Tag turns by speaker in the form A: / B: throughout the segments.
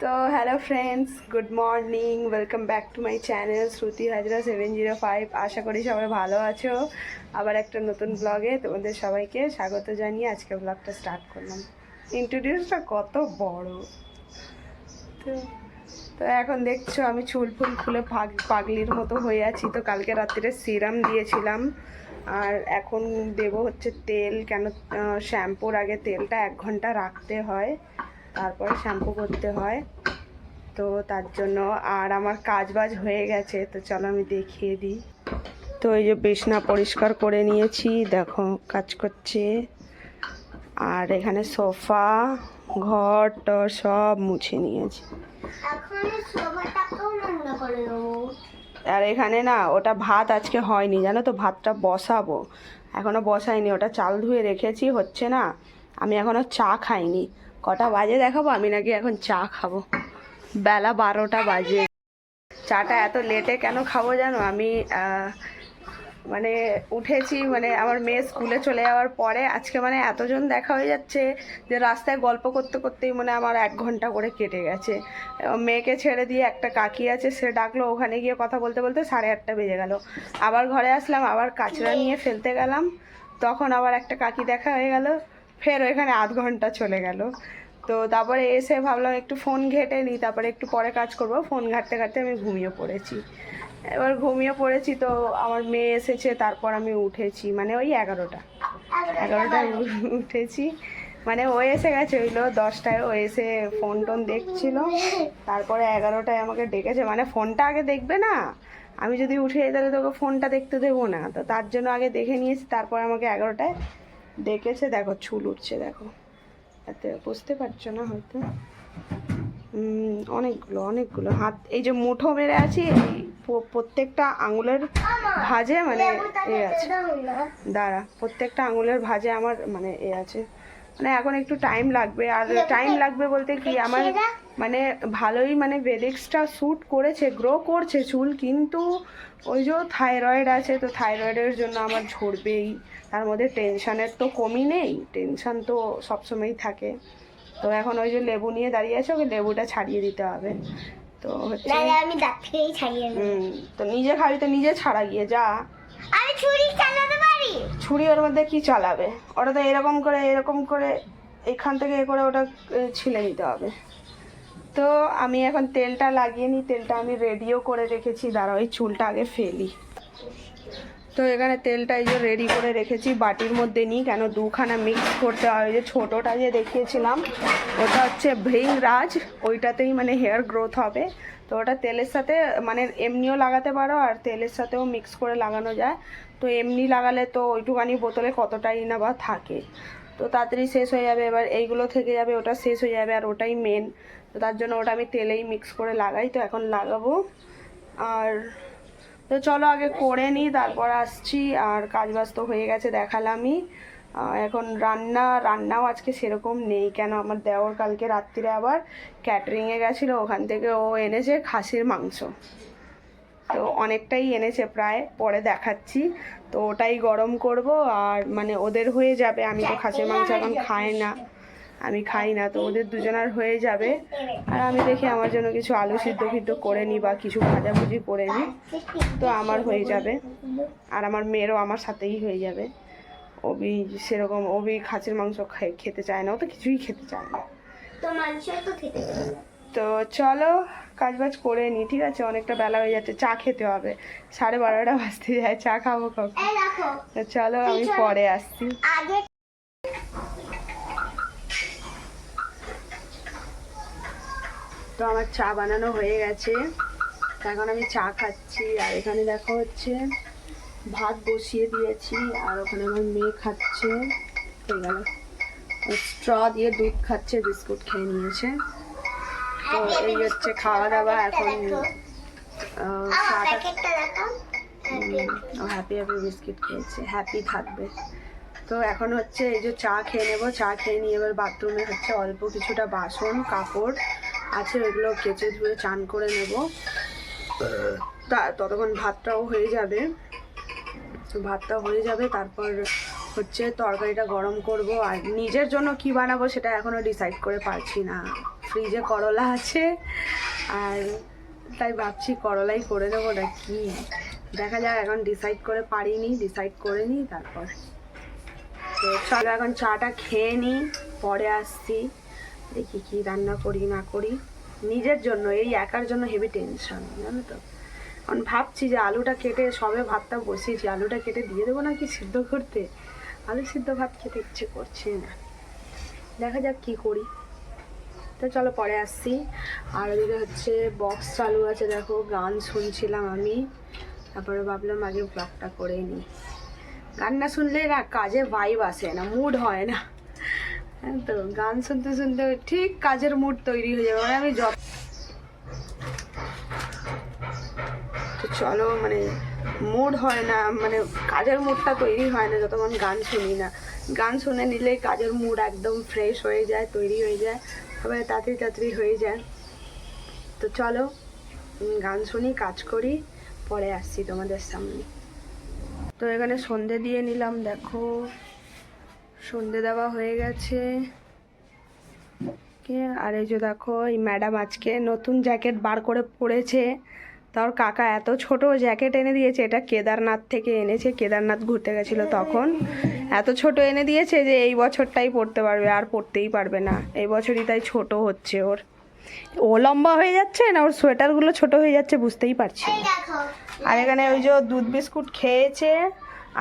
A: তো hello friends, good morning, welcome back to my channel Shruti Hazra 705। আশা করি সবাই ভালো আছো। আবার একটা নতুন ব্লগে তোমাদের সবাইকে স্বাগত জানিয়ে আজকে ব্লগটা স্টার্ট করলাম। ইন্ট্রোডিউসটা কত বড়। তো তো এখন দেখছো আমি চুল ফুল খুলে পাগলির মতো হয়ে আছি। তো কালকে রাত্রিরে সিরাম দিয়েছিলাম, আর এখন দেব হচ্ছে তেল। কেন শ্যাম্পুর আগে তেলটা 1 ঘন্টা রাখতে হয়, তারপরে শ্যাম্পু করতে হয়। তো তার জন্য আর আমার কাজ বাজ হয়ে গেছে, তো চলো আমি দেখিয়ে দিই। তো এই যে বিছনা পরিষ্কার করে নিয়েছি, দেখো কাজ করছে। আর এখানে সোফা, ঘর টর সব মুছে নিয়েছি। আর এখানে না ওটা ভাত আজকে হয়নি, জানো তো, ভাতটা বসাবো, এখনো বসাইনি। ওটা চাল ধুয়ে রেখেছি, হচ্ছে না। আমি এখনো চা খাইনি। কটা বাজে দেখাবো, আমি নাকি এখন চা খাবো। বেলা 12টা বাজে। চাটা এত লেটে কেন খাবো জানো? আমি মানে উঠেছি, মানে আমার মেয়ে স্কুলে চলে যাওয়ার পরে আজকে মানে এতজন দেখা হয়ে যাচ্ছে যে রাস্তায় গল্প করতে করতেই মানে আমার 1 ঘন্টা করে কেটে গেছে। মেয়েকে ছেড়ে দিয়ে একটা কাকি আছে, সে ডাকলো, ওখানে গিয়ে কথা বলতে বলতে 8:30 বেজে গেল। আবার ঘরে আসলাম, আবার কাচড়া নিয়ে ফেলতে গেলাম, তখন আবার একটা কাকি দেখা হয়ে গেল, ফের ওইখানে আধ ঘন্টা চলে গেল। তো তারপরে এসে ভাবলাম একটু ফোন ঘেটে নিই, তারপরে একটু পরে কাজ করব। ফোন ঘাঁটতে ঘাঁটতে আমি ঘুমিয়ে পড়েছি। এবার ঘুমিয়ে পড়েছি, তো আমার মেয়ে এসেছে, তারপর আমি উঠেছি, মানে ওই 11টায় উঠেছি। মানে ও এসে গেছে, হইলো 10টায়। ও এসে ফোন টোন দেখছিল, তারপরে 11টায় আমাকে ডেকেছে। মানে ফোনটা আগে দেখবে না, আমি যদি উঠে যাই তাহলে তোকে ফোনটা দেখতে দেবো না, তো তার জন্য আগে দেখে নিয়েছি। তারপর আমাকে 11টায় ডেকেছে। দেখো চুল উঠছে, দেখো, এতে বুঝতে পারছো না হয়তো। অনেকগুলো হাত, এই যে মুঠো মেরে আছি, প্রত্যেকটা আঙুলের ভাঁজে মানে এ আছে। দাঁড়া, প্রত্যেকটা আঙুলের ভাঁজে আমার মানে এ আছে। মানে এখন একটু টাইম লাগবে। আর টাইম লাগবে বলতে কি, আমার মানে ভালোই মানে ভেলিক্সটা শ্যুট করেছে, গ্রো করছে চুল, কিন্তু ওই যে থাইরয়েড আছে, তো থাইরয়েডের জন্য আমার ঝরবেই। তার মধ্যে টেনশানের তো কমই নেই, টেনশান তো সবসময়ই থাকে। তো এখন ওই যে লেবু নিয়ে দাঁড়িয়ে আছে, ওকে লেবুটা ছাড়িয়ে দিতে হবে। তো হচ্ছে
B: আমি দাঁত থেকেই ছাড়িয়ে নেব।
A: তো নিজে খাবি তো নিজে ছাড়া, গিয়ে যা।
B: আমি ছুরি চালাতে পারি।
A: ছুরি ওর মধ্যে কি চালাবে? ওটা তো এরকম করে এখান থেকে এ করে ওটা ছিলে নিতে হবে। তো আমি এখন তেলটা লাগিয়ে নিই। তেলটা আমি রেডিও করে রেখেছি, দাঁড়া ওই চুলটা আগে ফেলি। তো এখানে তেলটা এই যে রেডি করে রেখেছি, বাটির মধ্যে নিই, কেন দুখানা মিক্স করতে হয়। ওই যে ছোটোটা যে দেখিয়েছিলাম, ওটা হচ্ছে ভৃংরাজ, ওইটাতেই মানে হেয়ার গ্রোথ হবে। তো ওটা তেলের সাথে মানে এমনিও লাগাতে পারো, আর তেলের সাথেও মিক্স করে লাগানো যায়। তো এমনি লাগালে তো ওইটুখানি বোতলে কতটাই না বা থাকে, তো তাড়াতাড়ি শেষ হয়ে যাবে। এবার এইগুলো থেকে যাবে, ওটা শেষ হয়ে যাবে, আর ওটাই মেন। তো তার জন্য ওটা আমি তেলেই মিক্স করে লাগাই। তো এখন লাগাবো। আর তো চলো আগে করে নিই, তারপর আসছি। আর কাজ বাজ তো হয়ে গেছে, দেখালামই। এখন রান্নাও আজকে সেরকম নেই, কেন আমার দেওর কালকে রাত্রিরে আবার ক্যাটারিংয়ে গেছিলো, ওখান থেকে ও এনেছে খাসির মাংস। তো অনেকটাই এনেছে, প্রায়, পরে দেখাচ্ছি। তো ওটাই গরম করব, আর মানে ওদের হয়ে যাবে। আমি তো খাসির মাংস এখন আমি খাই না, তো ওদের দুজনার হয়ে যাবে। আর আমি দেখি আমার জন্য কিছু আলু সিদ্ধ ফিদ্ধ করে নিই, বা কিছু ভাজাভুজি করে নিই, তো আমার হয়ে যাবে। আর আমার মেয়েরও আমার সাথেই হয়ে যাবে। ওবি সেরকম, ওবি খাসির মাংস খেতে চায় না, ও তো কিছুই খেতে চায় না। তো চলো কাজ বাজ করে নিই, ঠিক আছে? অনেকটা বেলা হয়ে যাচ্ছে, চা খেতে হবে। 12:30 বাজতে যায়, চা খাবো কখন? তো চলো আমি পরে আসছি। তো আমার চা বানানো হয়ে গেছে, এখন আমি চা খাচ্ছি। আর এখানে দেখো হচ্ছে ভাত বসিয়ে দিয়েছি, আর ওখানে আমার মেয়ে খাচ্ছে, হয়ে গেল। স্ট্র দিয়ে দুধ খাচ্ছে, বিস্কুট খেয়ে নিয়েছে। তো এই হচ্ছে খাওয়া দাওয়া। এখন হ্যাপি বিস্কিট খেয়েছে, হ্যাপি থাকবে। তো এখন হচ্ছে এই যে চা খেয়ে নেবো, চা খেয়ে নিয়ে এবার বাথরুমে হচ্ছে অল্প কিছুটা বাসন কাপড় আছে, ওইগুলো কেচে ধুয়ে চান করে নেব। ততক্ষণ ভাতটাও হয়ে যাবে। তো ভাতটা হয়ে যাবে, তারপর হচ্ছে তরকারিটা গরম করব। আর নিজের জন্য কি বানাবো সেটা এখনও ডিসাইড করে পারছি না। ফ্রিজে করলা আছে, আর তাই ভাবছি করলাই করে দেবো না কি, দেখা যাক, এখন ডিসাইড করে নিই তারপর। তো চলো এখন চাটা খেয়ে নিই, পরে আসছি, দেখি কি রান্না করি না করি। নিজের জন্য, এই একার জন্য হেভি টেনশন, জানো তো। এখন ভাবছি যে আলুটা কেটে, সবে ভাতটা বসিয়েছি, আলুটা কেটে দিয়ে দেবো নাকি সিদ্ধ করতে, আলু সিদ্ধ ভাত খেতে ইচ্ছে করছে না, দেখা যাক কি করি। তো চলো পরে আসছি। আর ওদিকে হচ্ছে বক্স চালু আছে, দেখো গান শুনছিলাম আমি, তারপরে ভাবলাম আগে ব্লগটা করে নিই। গান না শুনলে না কাজে ভাইব আসে না, মুড হয় না, তো গান শুনতে শুনতে ঠিক কাজের মুড তৈরি হয়ে যাবে। মানে আমি তো চলো, মানে মুড হয় না, মানে কাজের মুডটা তৈরি হয় না যতক্ষণ গান শুনি না। গান শুনে নিলে কাজের মুড একদম ফ্রেশ হয়ে যায়, তৈরি হয়ে যায়, তবে তাড়াতাড়ি হয়ে যায়। তো চলো গান শুনি, কাজ করি, পরে আসছি তোমাদের সামনে। তো এখানে সন্ধে দিয়ে নিলাম, দেখো সন্ধে দেওয়া হয়ে গেছে। আর এই যে দেখো, এই ম্যাডাম আজকে নতুন জ্যাকেট বার করে পরেছে। তার কাকা এত ছোট জ্যাকেট এনে দিয়েছে, এটা কেদারনাথ থেকে এনেছে, কেদারনাথ ঘুরতে গেছিলো তখন। এত ছোট এনে দিয়েছে যে এই বছরটাই পরতে পারবে, আর পরতেই পারবে না, এই বছরই তাই ছোট হচ্ছে ওর। ও লম্বা হয়ে যাচ্ছে না, ওর সোয়েটারগুলো ছোট হয়ে যাচ্ছে, বুঝতেই পারছি না। আর এখানে ওই যে দুধ বিস্কুট খেয়েছে,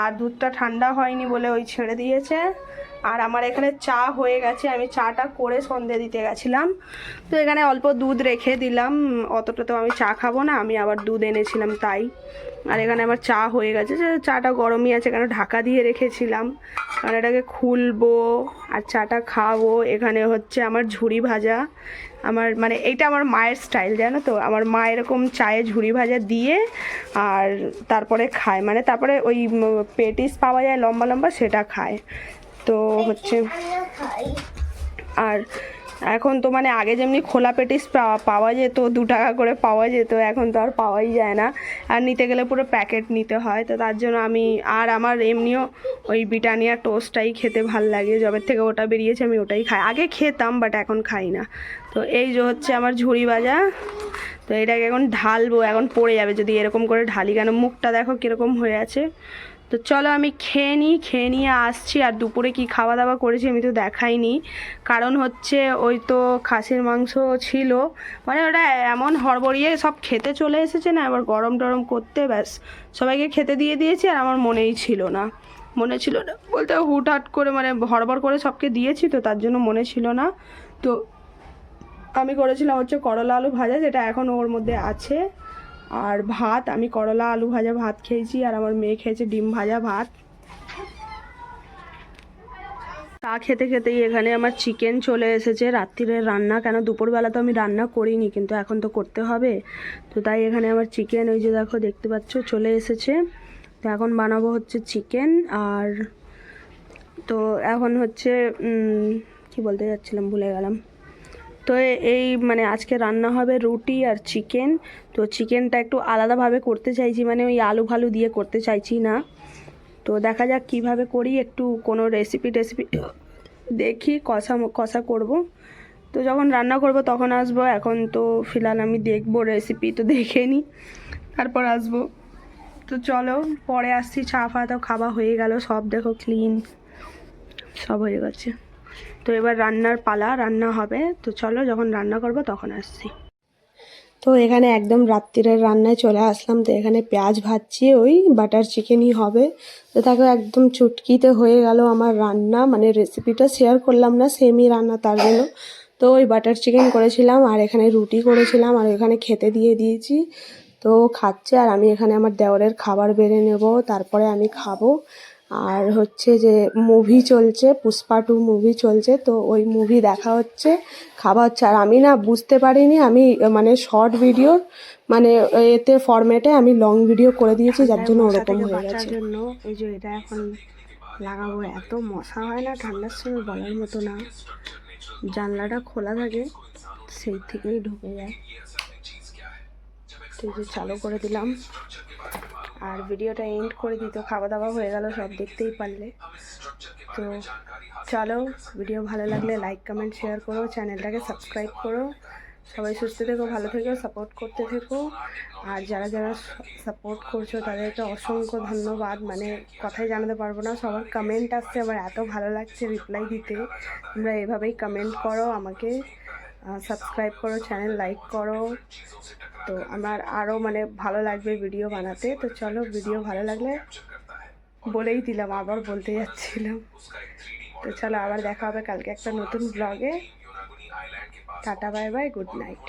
A: আর দুধটা ঠান্ডা হয়নি বলে ওই ছেড়ে দিয়েছে। আর আমার এখানে চা হয়ে গেছে, আমি চাটা করে সন্ধে দিতে গেছিলাম, তো এখানে অল্প দুধ রেখে দিলাম, অতটা তো আমি চা খাবো না, আমি আবার দুধ এনেছিলাম তাই। আর এখানে আমার চা হয়ে গেছে, যে চাটা গরমই আছে, কেন ঢাকা দিয়ে রেখেছিলাম, কারণ এটাকে খুলবো আর চাটা খাবো। এখানে হচ্ছে আমার ঝুরি ভাজা, আমার মানে এইটা আমার মায়ের স্টাইল, জানো তো, আমার মা এরকম চায়ে ঝুরি ভাজা দিয়ে আর তারপরে খায়, মানে তারপরে ওই পেটিস পাওয়া যায় লম্বা লম্বা, সেটা খায়। তো হচ্ছে, আর এখন তো মানে আগে যেমনি খোলা পেটিস পাওয়া যেত, 2 টাকা করে পাওয়া যেত, এখন তো আর পাওয়াই যায় না, আর নিতে গেলে পুরো প্যাকেট নিতে হয়। তো তার জন্য আমি, আর আমার এমনিও ওই ব্রিটানিয়া টোস্টটাই খেতে ভাল লাগে, যবের থেকে ওটা বেরিয়েছে আমি ওটাই খাই, আগে খেতাম বাট এখন খাই না। তো এই যে হচ্ছে আমার ঝুড়ি ভাজা, তো এটাকে এখন ঢালবো, এখন পড়ে যাবে যদি এরকম করে ঢালি, কেন মুখটা দেখো কীরকম হয়ে আছে। তো চলো আমি খেয়ে নিয়ে আসছি। আর দুপুরে কি খাওয়া দাওয়া করেছি আমি তো দেখাইনি, কারণ হচ্ছে ওই তো খাসির মাংস ছিল, মানে ওটা এমন হড়বড়িয়ে সব খেতে চলে এসেছে না, এবার গরম টরম করতে ব্যাস সবাইকে খেতে দিয়ে দিয়েছি, আর আমার মনে ছিল না বলতে হুটহাট করে, মানে হড়বড় করে সবকে দিয়েছি, তো তার জন্য মনে ছিল না। তো আমি করেছিলাম হচ্ছে করলা আলু ভাজা, যেটা এখন ওর মধ্যে আছে, আর ভাত, আমি করলা আলু ভাজা ভাত খেয়েছি, আর আমার মেয়ে খেয়েছে ডিম ভাজা ভাত। তা খেতে খেতেই এখানে আমার চিকেন চলে এসেছে, রাত্রিরের রান্না, কেন দুপুরবেলা তো আমি রান্না করিনি, কিন্তু এখন তো করতে হবে, তো তাই এখানে আমার চিকেন, ওই যে দেখো দেখতে পাচ্ছ চলে এসেছে। তো এখন বানাবো হচ্ছে চিকেন, আর তো এখন হচ্ছে কি বলতে যাচ্ছিলাম ভুলে গেলাম। তো এই মানে আজকে রান্না হবে রুটি আর চিকেন। তো চিকেনটা একটু আলাদাভাবে করতে চাইছি, মানে ওই আলু ফালু দিয়ে করতে চাইছি না, তো দেখা যাক কিভাবে করি, একটু কোনো রেসিপি দেখি, কষা করব, তো যখন রান্না করব তখন আসবো। এখন তো ফিলহাল আমি দেখবো রেসিপি, তো দেখে নিই তারপর আসবো। তো চলো পরে আসছি, চা ফা তো খাওয়া হয়ে গেল সব, দেখো ক্লিন সব হয়ে গেছে। তো এবার রান্নার পালা, রান্না হবে, তো চলো যখন রান্না করব তখন আসছি। তো এখানে একদম রাত্রিরের রান্নায় চলে আসলাম। তো এখানে পেঁয়াজ ভাজছি, ওই বাটার চিকেনই হবে। তো তাকে একদম চুটকিতে হয়ে গেল আমার রান্না, মানে রেসিপিটা শেয়ার করলাম না, সেমই রান্না তার জন্য। তো ওই বাটার চিকেন করেছিলাম, আর এখানে রুটি করেছিলাম, আর এখানে খেতে দিয়ে দিয়েছি, তো খাচ্ছে। আর আমি এখানে আমার দেওরের খাবার বেড়ে নেব, তারপরে আমি খাবো। আর হচ্ছে যে মুভি চলছে, পুষ্পা 2 মুভি চলছে, তো ওই মুভি দেখা হচ্ছে, খাওয়া হচ্ছে। আর আমি না বুঝতে পারিনি, আমি মানে শর্ট ভিডিও মানে এতে ফরম্যাটে আমি লং ভিডিও করে দিয়েছি, যার জন্য ওরকম হয়ে গেছে। জন্য এই যে এটা এখন লাগাবো, এত মশা হয় না ঠান্ডার সময় বলার মতো না, জানলাটা খোলা থাকে সেই থেকেই ঢুকে যায়। তো এই যে চালু করে দিলাম, আর ভিডিওটা এন্ড করে দিত, খাওয়া দাওয়া হয়ে গেল সব, দেখতেই পারলে। তো চলো, ভিডিও ভালো লাগলে লাইক কমেন্ট শেয়ার করো, চ্যানেলটাকে সাবস্ক্রাইব করো। সবাই সুস্থ থেকো, ভালো থেকো, সাপোর্ট করতে থেকো। আর যারা যারা সাপোর্ট করছো তাদেরকে অসংখ্য ধন্যবাদ। মানে কথাই জানাতে পারবো না, সবার কমেন্ট আসছে, আমার এত ভালো লাগছে রিপ্লাই দিতে। তোমরা এভাবেই কমেন্ট করো, আমাকে সাবস্ক্রাইব করো, চ্যানেল লাইক করো। তো আমার আরও মানে ভালো লাগবে ভিডিও বানাতে। তো চলো, ভিডিও ভালো লাগলে বলেই দিলাম, আবার বলতে যাচ্ছিলাম। তো চলো, আবার দেখা হবে কালকে একটা নতুন ব্লগে। Tata, bye bye, good night.